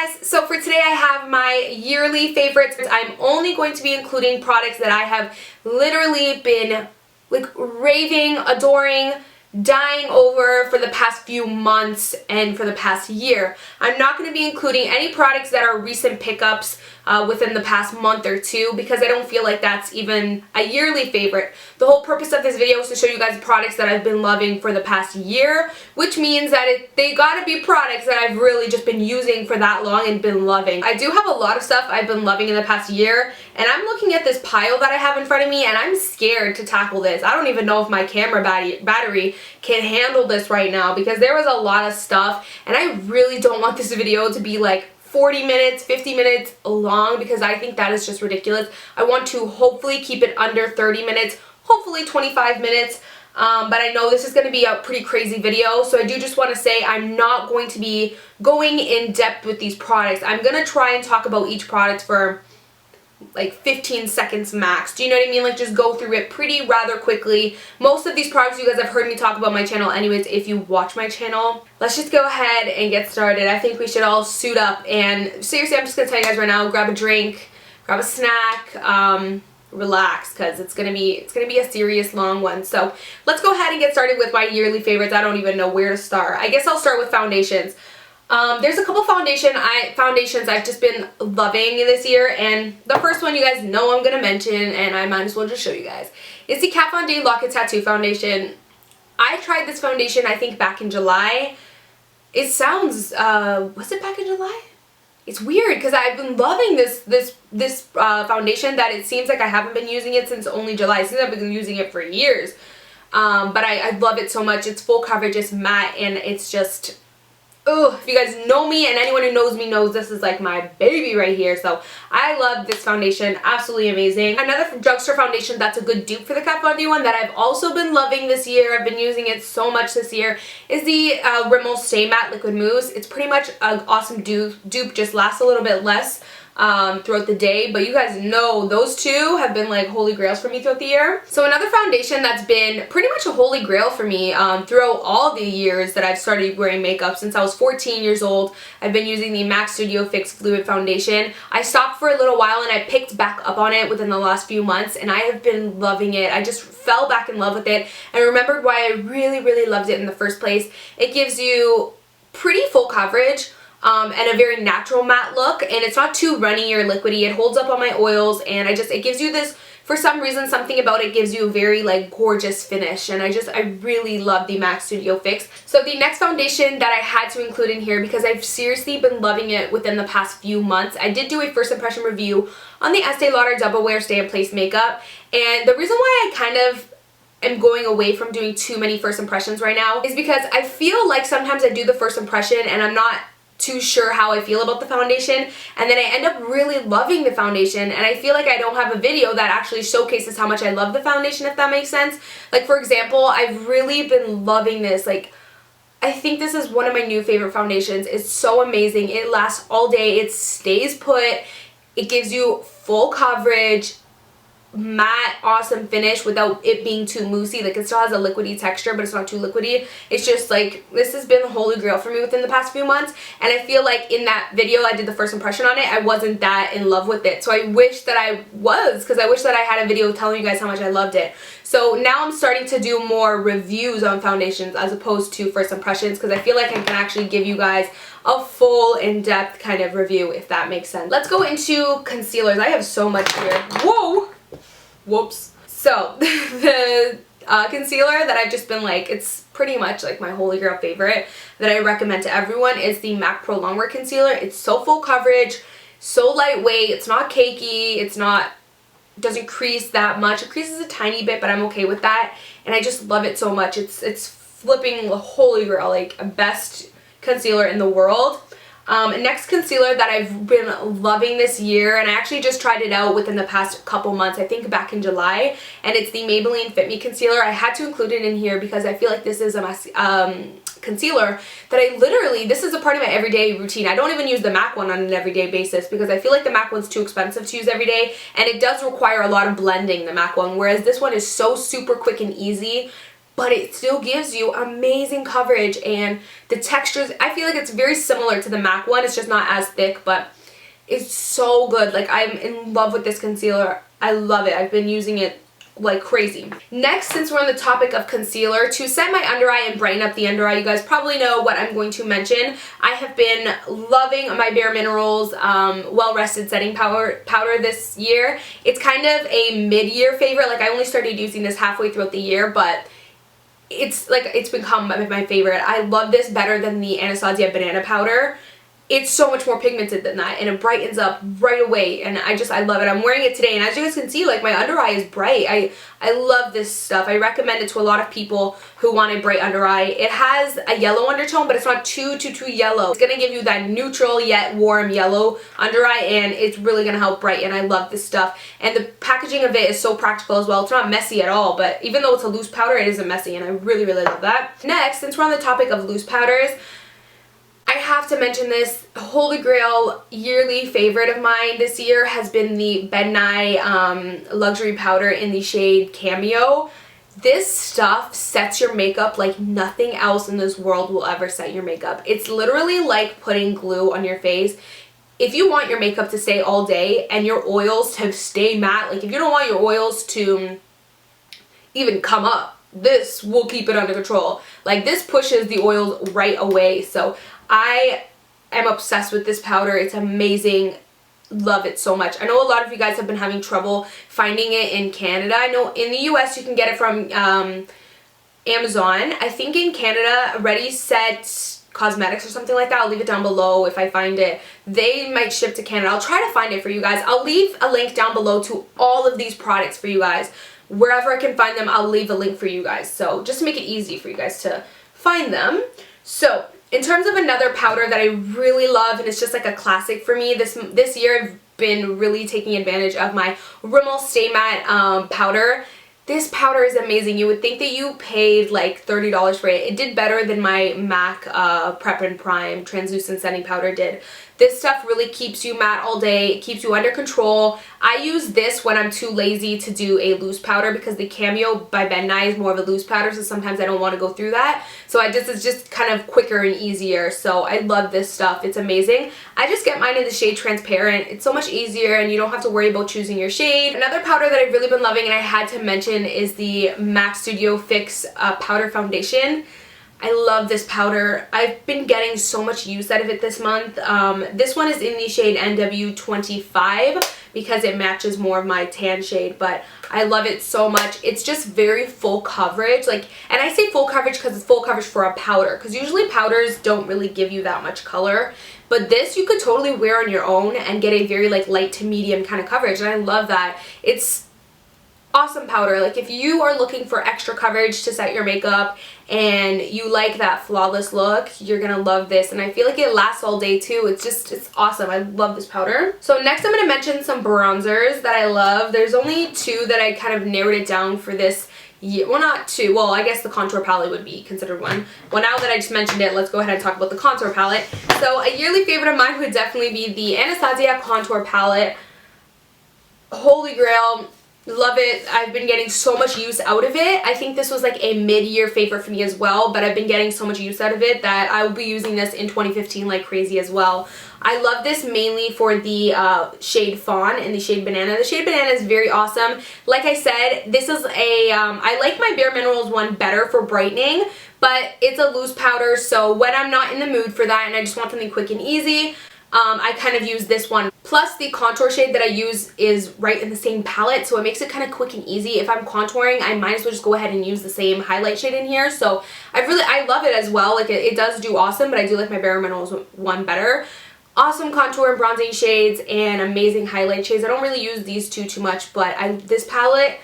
guys, so for today I have my yearly favorites. I'm only going to be including products that I have literally been like raving, adoring, dying over for the past few months and for the past year. I'm not going to be including any products that are recent pickups within the past month or two because I don't feel like that's even a yearly favorite. The whole purpose of this video is to show you guys products that I've been loving for the past year, which means that they gotta be products that I've really just been using for that long and been loving. I do have a lot of stuff I've been loving in the past year, and I'm looking at this pile that I have in front of me and I'm scared to tackle this. I don't even know if my camera battery can handle this right now because there was a lot of stuff and I really don't want this video to be like 40 minutes, 50 minutes long because I think that is just ridiculous. I want to hopefully keep it under 30 minutes, hopefully 25 minutes, but I know this is going to be a pretty crazy video, so I do just want to say I'm not going to be going in depth with these products. I'm going to try and talk about each product for like 15 seconds max. Do you know what I mean? Like just go through it rather quickly. Most of these products you guys have heard me talk about my channel anyways if you watch my channel. Let's just go ahead and get started. I think we should all suit up and seriously I'm just gonna tell you guys right now, grab a drink, grab a snack, relax because it's gonna be a serious long one. So let's go ahead and get started with my yearly favorites. I don't even know where to start. I guess I'll start with foundations. There's a couple foundations I've just been loving this year, and the first one you guys know I'm going to mention, and I might as well just show you guys. It's the Kat Von D Lock It Tattoo Foundation. I tried this foundation I think back in July. It sounds, was it back in July? It's weird because I've been loving this foundation that it seems like I haven't been using it since only July. It seems I've been using it for years, but I love it so much. It's full coverage, it's matte, and it's just... oh, if you guys know me and anyone who knows me knows this is like my baby right here. So I love this foundation. Absolutely amazing. Another drugstore foundation that's a good dupe for the Kat Von D one that I've also been loving this year, I've been using it so much this year, is the Rimmel Stay Matte Liquid Mousse. It's pretty much an awesome dupe, just lasts a little bit less throughout the day, but you guys know those two have been like holy grails for me throughout the year. So another foundation that's been pretty much a holy grail for me throughout all the years that I've started wearing makeup since I was 14 years old, I've been using the MAC Studio Fix Fluid Foundation. I stopped for a little while and I picked back up on it within the last few months and I have been loving it. I just fell back in love with it and remembered why I really loved it in the first place. It gives you pretty full coverage, and a very natural matte look, and it's not too runny or liquidy. It holds up on my oils, and it gives you this, for some reason, something about it gives you a very like gorgeous finish, and I really love the MAC Studio Fix. So the next foundation that I had to include in here because I've seriously been loving it within the past few months. I did do a first impression review on the Estee Lauder Double Wear Stay in Place makeup, and the reason why I kind of am going away from doing too many first impressions right now is because I feel like sometimes I do the first impression and I'm not too sure how I feel about the foundation, and then I end up really loving the foundation, and I feel like I don't have a video that actually showcases how much I love the foundation, if that makes sense. Like for example, I've really been loving this. Like I think this is one of my new favorite foundations. It's so amazing. It lasts all day. It stays put. It gives you full coverage, matte, awesome finish without it being too moussey. Like it still has a liquidy texture, but it's not too liquidy. It's just like, this has been the holy grail for me within the past few months, and I feel like in that video I did the first impression on it, I wasn't that in love with it. So I wish that I was, because I wish that I had a video telling you guys how much I loved it. So now I'm starting to do more reviews on foundations as opposed to first impressions, because I feel like I can actually give you guys a full in-depth kind of review, if that makes sense. Let's go into concealers. I have so much here. Whoa! Whoops. So the concealer that I've just been like, it's pretty much like my holy grail favorite that I recommend to everyone is the MAC Pro Longwear Concealer. It's so full coverage, so lightweight, it's not cakey, doesn't crease that much. It creases a tiny bit, but I'm okay with that, and I just love it so much. It's flipping the holy grail, like best concealer in the world. Next concealer that I've been loving this year, and I actually just tried it out within the past couple months, I think back in July, and it's the Maybelline Fit Me Concealer. I had to include it in here because I feel like this is a concealer that this is a part of my everyday routine. I don't even use the MAC one on an everyday basis because I feel like the MAC one's too expensive to use every day, and it does require a lot of blending, the MAC one, whereas this one is so super quick and easy. but it still gives you amazing coverage, and the textures, I feel like it's very similar to the MAC one. It's just not as thick, but it's so good. Like, I'm in love with this concealer. I love it. I've been using it like crazy. Next, since we're on the topic of concealer, to set my under eye and brighten up the under eye, you guys probably know what I'm going to mention. I have been loving my Bare Minerals Well Rested Setting Powder this year. It's kind of a mid-year favorite. Like, I only started using this halfway throughout the year, but it's become my favorite. I love this better than the Anastasia Banana Powder. It's so much more pigmented than that, and it brightens up right away, and I love it. I'm wearing it today, and as you guys can see, like, my under eye is bright. I love this stuff. I recommend it to a lot of people who want a bright under eye. It has a yellow undertone, but it's not too yellow. It's gonna give you that neutral yet warm yellow under eye, and it's really gonna help brighten. I love this stuff, and the packaging of it is so practical as well. It's not messy at all, but even though it's a loose powder, it isn't messy, and I really love that. Next, since we're on the topic of loose powders, I have to mention this holy grail yearly favorite of mine this year has been the Ben Nye luxury powder in the shade Cameo. This stuff sets your makeup like nothing else in this world will ever set your makeup. It's literally like putting glue on your face. If you want your makeup to stay all day and your oils to stay matte, like if you don't want your oils to even come up, this will keep it under control. Like, this pushes the oils right away. So I am obsessed with this powder. It's amazing. Love it so much. I know a lot of you guys have been having trouble finding it in Canada. I know in the US you can get it from Amazon. I think in Canada, Ready Set Cosmetics or something like that. I'll leave it down below if I find it. They might ship to Canada. I'll try to find it for you guys. I'll leave a link down below to all of these products for you guys. Wherever I can find them, I'll leave a link for you guys. So just to make it easy for you guys to find them. So in terms of another powder that I really love, and it's just like a classic for me, this year I've been really taking advantage of my Rimmel Stay Matte powder. This powder is amazing. You would think that you paid like $30 for it. It did better than my MAC Prep and Prime Translucent Setting Powder did. This stuff really keeps you matte all day. It keeps you under control. I use this when I'm too lazy to do a loose powder because the Cameo by Ben Nye is more of a loose powder, so sometimes I don't want to go through that. So it's just kind of quicker and easier. So I love this stuff. It's amazing. I just get mine in the shade Transparent. It's so much easier and you don't have to worry about choosing your shade. Another powder that I've really been loving and I had to mention is the MAC Studio Fix Powder Foundation. I love this powder. I've been getting so much use out of it this month. This one is in the shade NW25 because it matches more of my tan shade, but I love it so much. It's just very full coverage. Like, and I say full coverage because it's full coverage for a powder, because usually powders don't really give you that much color. But this you could totally wear on your own and get a very like light to medium kind of coverage, and I love that. It's awesome powder. Like, if you are looking for extra coverage to set your makeup and you like that flawless look, you're gonna love this, and I feel like it lasts all day too. It's awesome. I love this powder. So next I'm gonna mention some bronzers that I love. There's only two that I kind of narrowed it down for this year. Well, not two. Well, I guess the contour palette would be considered one. Well, now that I just mentioned it, let's go ahead and talk about the contour palette. So a yearly favorite of mine would definitely be the Anastasia contour palette. Holy grail. Love it. I've been getting so much use out of it. I think this was like a mid-year favorite for me as well, but I've been getting so much use out of it that I will be using this in 2015 like crazy as well. I love this mainly for the shade Fawn and the shade Banana. The shade Banana is very awesome. Like I said, this is a, I like my Bare Minerals one better for brightening, but it's a loose powder, so when I'm not in the mood for that and I just want something quick and easy, I kind of use this one. Plus the contour shade that I use is right in the same palette, so it makes it kind of quick and easy. If I'm contouring, I might as well just go ahead and use the same highlight shade in here. So I love it as well. Like, it does do awesome, but I do like my Bare Minerals one better. Awesome contour and bronzing shades and amazing highlight shades. I don't really use these two too much, but this palette,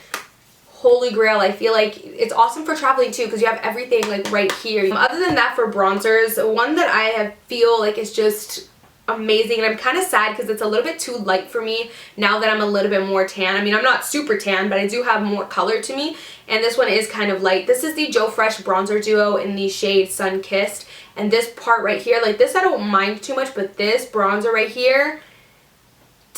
holy grail. I feel like it's awesome for traveling too because you have everything like right here. Other than that, for bronzers, one that I feel like is just amazing, and I'm kind of sad because it's a little bit too light for me now that I'm a little bit more tan. I mean, I'm not super tan, but I do have more color to me, and this one is kind of light. This is the Joe Fresh Bronzer Duo in the shade Sun Kissed, and this part right here, like this I don't mind too much, but this bronzer right here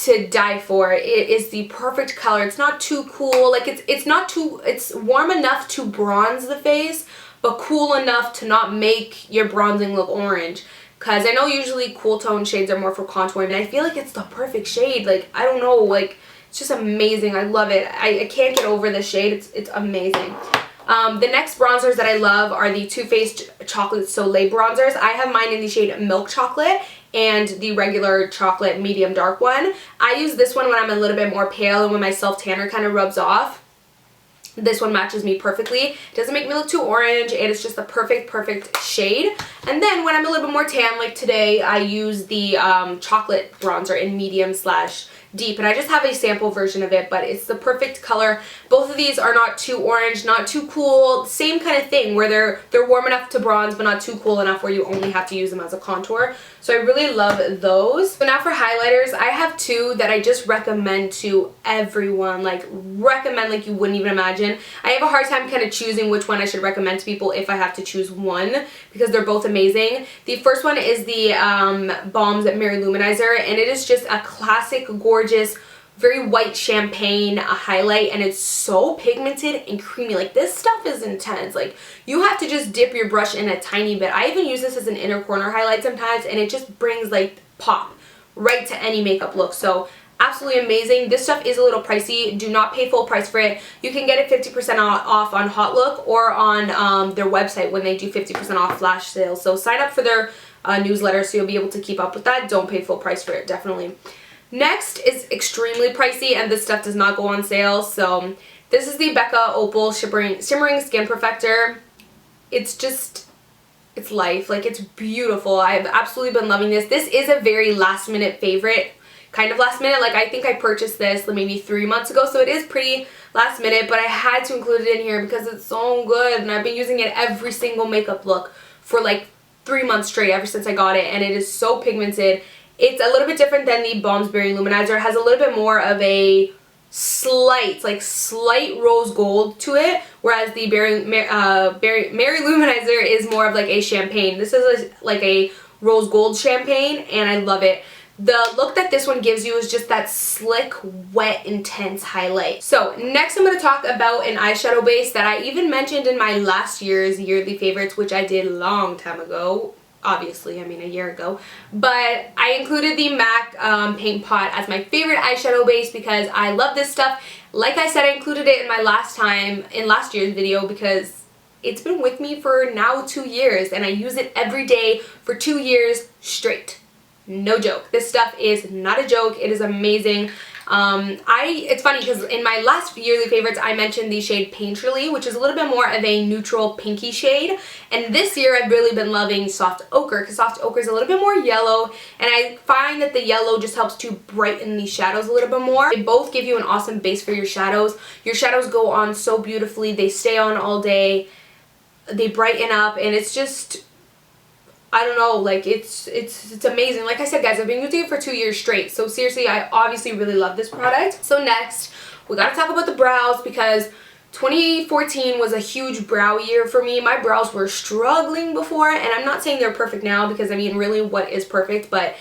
to die for. It is the perfect color. It's not too cool. Like it's warm enough to bronze the face, but cool enough to not make your bronzing look orange. Because I know usually cool tone shades are more for contouring, and I feel like it's the perfect shade. Like, I don't know, like, it's just amazing. I love it. I can't get over this shade. It's amazing. The next bronzers that I love are the Too Faced Chocolate Soleil bronzers. I have mine in the shade Milk Chocolate and the regular chocolate medium dark one. I use this one when I'm a little bit more pale and when my self-tanner kind of rubs off. This one matches me perfectly. It doesn't make me look too orange, and it's just the perfect shade. And then when I'm a little bit more tan, like today, I use the chocolate bronzer in medium / deep, and I just have a sample version of it, but it's the perfect color. Both of these are not too orange, not too cool, same kind of thing where they're warm enough to bronze but not too cool enough where you only have to use them as a contour. So I really love those. So now for highlighters, I have two that I just recommend to everyone, like recommend like you wouldn't even imagine. I have a hard time kind of choosing which one I should recommend to people if I have to choose one, because they're both amazing. The first one is the Balms Mary Luminizer, and it is just a classic, gorgeous, very white champagne highlight, and it's so pigmented and creamy. Like, this stuff is intense. Like, you have to just dip your brush in a tiny bit. I even use this as an inner corner highlight sometimes, and it just brings like pop right to any makeup look. So absolutely amazing. This stuff is a little pricey. Do not pay full price for it. You can get it 50% off on Hot Look or on their website when they do 50% off flash sales. So sign up for their newsletter so you'll be able to keep up with that. Don't pay full price for it, definitely. Next is extremely pricey, and this stuff does not go on sale. So this is the Becca Opal Shimmering Skin Perfector. It's life. Like, it's beautiful. I've absolutely been loving this. This is a very last minute favorite. Kind of last minute. Like, I think I purchased this maybe 3 months ago, so it is pretty last minute, but I had to include it in here because it's so good, and I've been using it every single makeup look for like 3 months straight ever since I got it, and it is so pigmented. It's a little bit different than the Balms Berry Luminizer. It has a little bit more of a slight rose gold to it, whereas the Mary Luminizer is more of like a champagne. This is like a rose gold champagne, and I love it. The look that this one gives you is just that slick, wet, intense highlight. So next I'm going to talk about an eyeshadow base that I even mentioned in my last year's yearly favorites, which I did a long time ago. Obviously, I mean a year ago, but I included the MAC Paint Pot as my favorite eyeshadow base because I love this stuff. Like I said, I included it in my last year's video because it's been with me for now 2 years, and I use it every day for 2 years straight. No joke. This stuff is not a joke. It is amazing. It's funny because in my last yearly favorites I mentioned the shade Painterly, which is a little bit more of a neutral pinky shade, and this year I've really been loving Soft Ochre because Soft Ochre is a little bit more yellow, and I find that the yellow just helps to brighten the shadows a little bit more. They both give you an awesome base for your shadows. Your shadows go on so beautifully. They stay on all day. They brighten up, and it's just, I don't know, like it's amazing. Like I said, guys, I've been using it for 2 years straight, so seriously, I obviously really love this product. So next, we gotta talk about the brows because 2014 was a huge brow year for me. My brows were struggling before, and I'm not saying they're perfect now because, I mean, really, what is perfect? But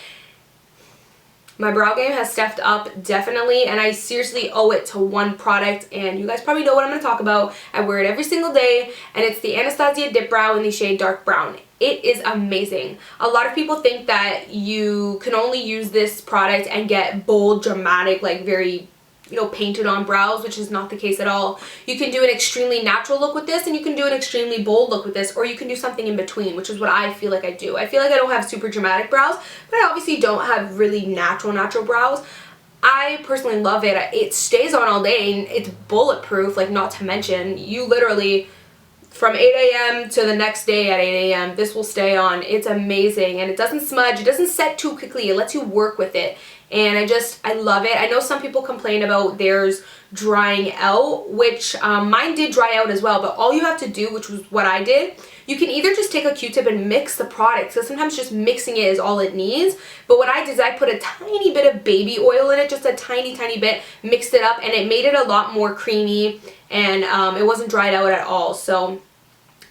my brow game has stepped up, definitely, and I seriously owe it to one product, and you guys probably know what I'm going to talk about. I wear it every single day, and it's the Anastasia Dip Brow in the shade Dark Brown. It is amazing. A lot of people think that you can only use this product and get bold, dramatic, like very, you know, painted on brows, which is not the case at all. You can do an extremely natural look with this, and you can do an extremely bold look with this, or you can do something in between, which is what I feel like I do. I feel like I don't have super dramatic brows, but I obviously don't have really natural brows. I personally love it. It stays on all day, and it's bulletproof, like, not to mention, you literally, from 8 a.m. to the next day at 8 a.m., this will stay on. It's amazing, and it doesn't smudge. It doesn't set too quickly. It lets you work with it, and I love it. I know some people complain about theirs drying out, which mine did dry out as well, but all you have to do, which was what I did, you can either just take a Q-tip and mix the product, so sometimes just mixing it is all it needs, but what I did is I put a tiny bit of baby oil in it, just a tiny bit, mixed it up, and it made it a lot more creamy, and it wasn't dried out at all. So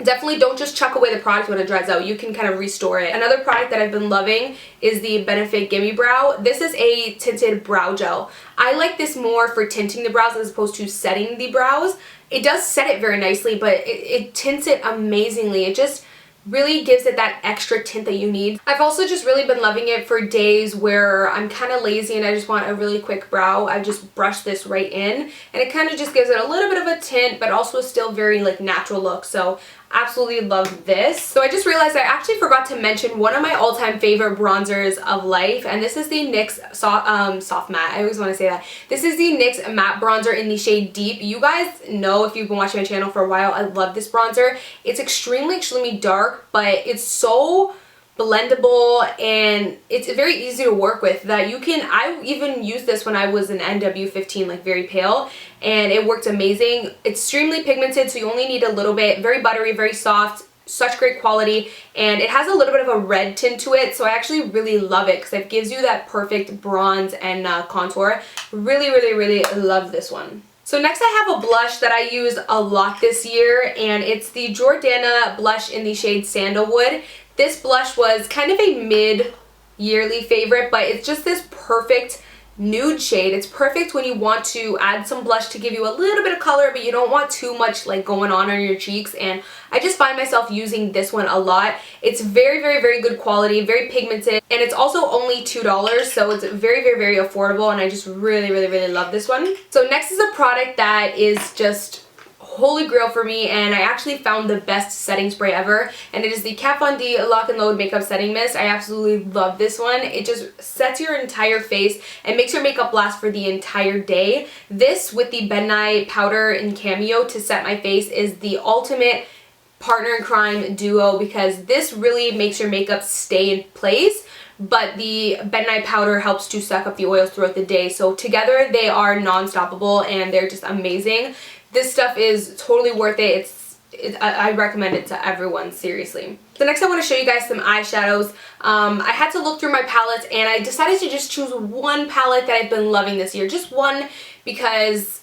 Definitely don't just chuck away the product when it dries out. You can kind of restore it. Another product that I've been loving is the Benefit Gimme Brow. This is a tinted brow gel. I like this more for tinting the brows as opposed to setting the brows. It does set it very nicely, but it tints it amazingly. It just really gives it that extra tint that you need. I've also just really been loving it for days where I'm kind of lazy and I just want a really quick brow. I just brush this right in and it kind of just gives it a little bit of a tint, but also still very like natural look. So absolutely love this. So I just realized I actually forgot to mention one of my all-time favorite bronzers of life, and this is the NYX Soft Matte. I always want to say that. This is the NYX Matte Bronzer in the shade Deep. You guys know, if you've been watching my channel for a while, I love this bronzer. It's extremely dark, but it's so blendable and it's very easy to work with that you can, I even used this when I was an NW15, like very pale, and it worked amazing. It's extremely pigmented, so you only need a little bit. Very buttery, very soft, such great quality, and it has a little bit of a red tint to it, so I actually really love it because it gives you that perfect bronze and contour. Really love this one. So next I have a blush that I used a lot this year, and it's the Jordana blush in the shade Sandalwood. This blush was kind of a mid-yearly favorite, but it's just this perfect nude shade. It's perfect when you want to add some blush to give you a little bit of color, but you don't want too much like going on your cheeks, and I just find myself using this one a lot. It's very good quality, very pigmented, and it's also only $2, so it's very affordable, and I just really love this one. So next is a product that is just holy grail for me, and I actually found the best setting spray ever, and it is the Kat Von D Lock and Load Makeup Setting Mist. I absolutely love this one. It just sets your entire face and makes your makeup last for the entire day. This with the Ben Nye powder in Cameo to set my face is the ultimate partner in crime duo, because this really makes your makeup stay in place, but the Ben Nye powder helps to suck up the oils throughout the day. So together they are non-stoppable and they're just amazing. This stuff is totally worth it. I recommend it to everyone, seriously. So next I want to show you guys some eyeshadows. I had to look through my palettes and I decided to just choose one palette that I've been loving this year. Just one, because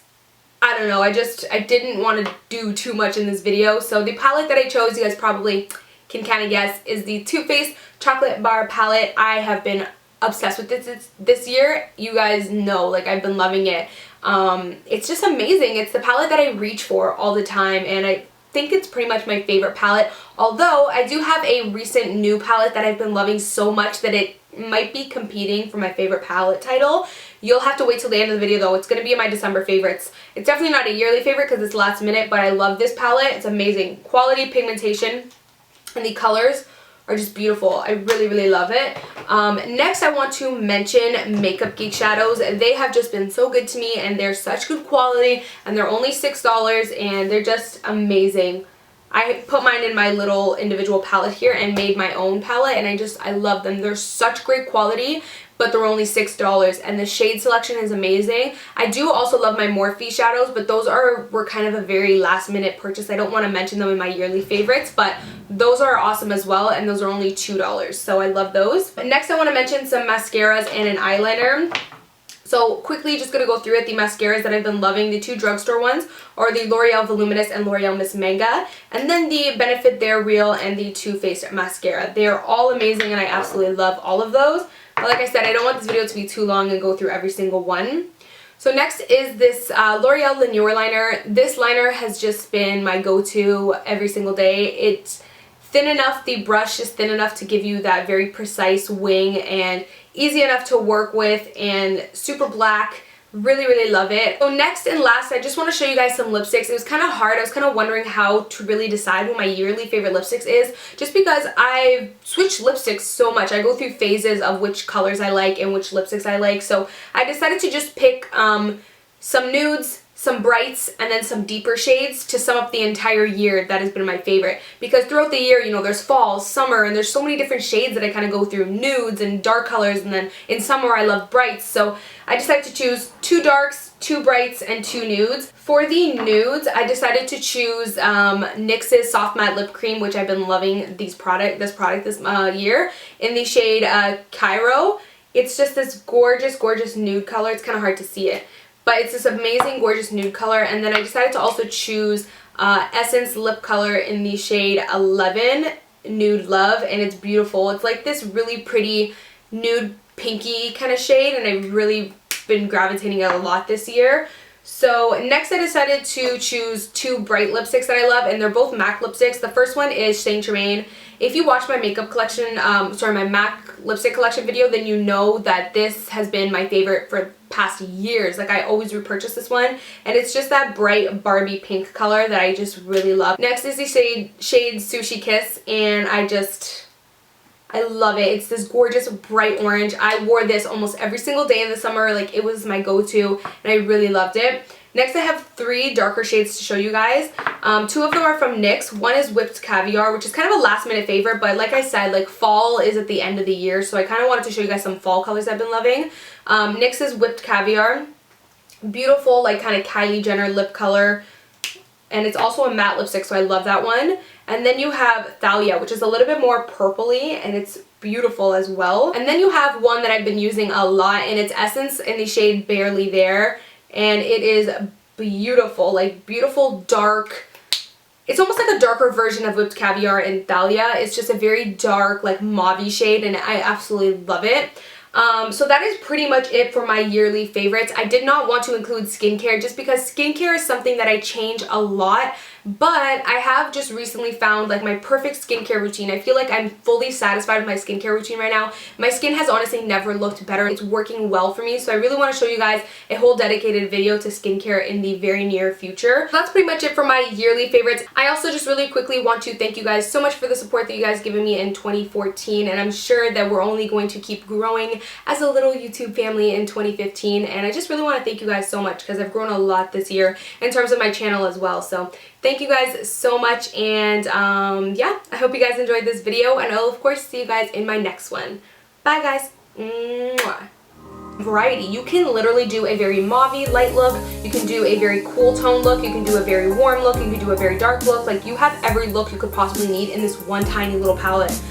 I don't know, I didn't want to do too much in this video. So the palette that I chose, you guys probably can kind of guess, is the Too Faced Chocolate Bar palette. I have been obsessed with this year. You guys know, like, I've been loving it. It's just amazing. It's the palette that I reach for all the time, and I think it's pretty much my favorite palette. Although I do have a recent new palette that I've been loving so much that it might be competing for my favorite palette title. You'll have to wait till the end of the video though. It's going to be in my December favorites. It's definitely not a yearly favorite because it's last minute, but I love this palette. It's amazing. Quality, pigmentation, and the colors are just beautiful. I really love it. Next I want to mention Makeup Geek shadows. They have just been so good to me, and they're such good quality, and they're only $6, and they're just amazing. I put mine in my little individual palette here and made my own palette, and I love them. They're such great quality, but they're only $6, and the shade selection is amazing. I do also love my Morphe shadows, but those were kind of a very last minute purchase. I don't want to mention them in my yearly favorites, but those are awesome as well, and those are only $2, so I love those. But next I want to mention some mascaras and an eyeliner. So quickly, just going to go through it. The mascaras that I've been loving, the two drugstore ones, are the L'Oreal Voluminous and L'Oreal Miss Manga, and then the Benefit They're Real and the Too Faced mascara. They are all amazing, and I absolutely love all of those. But like I said, I don't want this video to be too long and go through every single one. So next is this L'Oreal Linure liner. This liner has just been my go-to every single day. It's thin enough, the brush is thin enough to give you that very precise wing, and easy enough to work with, and super black. Really love it. So next and last, I just want to show you guys some lipsticks. It was kind of hard. I was kind of wondering how to really decide what my yearly favorite lipsticks is, just because I've switched lipsticks so much. I go through phases of which colors I like and which lipsticks I like. So I decided to just pick some nudes, some brights, and then some deeper shades to sum up the entire year that has been my favorite. Because throughout the year, you know, there's fall, summer, and there's so many different shades that I kind of go through. Nudes and dark colors, and then in summer I love brights. So I decided to choose 2 darks, 2 brights, and 2 nudes. For the nudes, I decided to choose NYX's Soft Matte Lip Cream, which I've been loving this product this year, in the shade Cairo. It's just this gorgeous nude color. It's kind of hard to see it, but it's this amazing, gorgeous nude color. And then I decided to also choose Essence lip color in the shade 11 Nude Love, and it's beautiful. It's like this really pretty nude pinky kind of shade, and I've really been gravitating it a lot this year. So next I decided to choose two bright lipsticks that I love, and they're both MAC lipsticks. The first one is Saint Germain. If you watch my makeup collection, my MAC lipstick collection video, then you know that this has been my favorite for past years. Like, I always repurchase this one, and it's just that bright Barbie pink color that I just really love. Next is the shade Sushi Kiss, and I love it. It's this gorgeous bright orange. I wore this almost every single day in the summer. Like, it was my go-to, and I really loved it. Next, I have three darker shades to show you guys. Two of them are from NYX. One is Whipped Caviar, which is kind of a last-minute favorite, but like I said, like, fall is at the end of the year, so I kind of wanted to show you guys some fall colors I've been loving. NYX is Whipped Caviar. Beautiful, like, kind of Kylie Jenner lip color. And it's also a matte lipstick, so I love that one. And then you have Thalia, which is a little bit more purpley, and it's beautiful as well. And then you have one that I've been using a lot, and it's Essence in the shade Barely There. And it is beautiful, like beautiful dark. It's almost like a darker version of Whipped Caviar and Thalia. It's just a very dark, like mauve shade, and I absolutely love it. So that is pretty much it for my yearly favorites. I did not want to include skincare just because skincare is something that I change a lot, but I have just recently found like my perfect skincare routine. I feel like I'm fully satisfied with my skincare routine right now. My skin has honestly never looked better. It's working well for me, so I really want to show you guys a whole dedicated video to skincare in the very near future. So that's pretty much it for my yearly favorites. I also just really quickly want to thank you guys so much for the support that you guys given me in 2014, and I'm sure that we're only going to keep growing as a little YouTube family in 2015, and I just really want to thank you guys so much because I've grown a lot this year in terms of my channel as well. So thank you guys so much, and yeah, I hope you guys enjoyed this video, and I'll of course see you guys in my next one. Bye guys. Mwah. Variety. You can literally do a very mauve light look, you can do a very cool tone look, you can do a very warm look, you can do a very dark look. Like, you have every look you could possibly need in this one tiny little palette.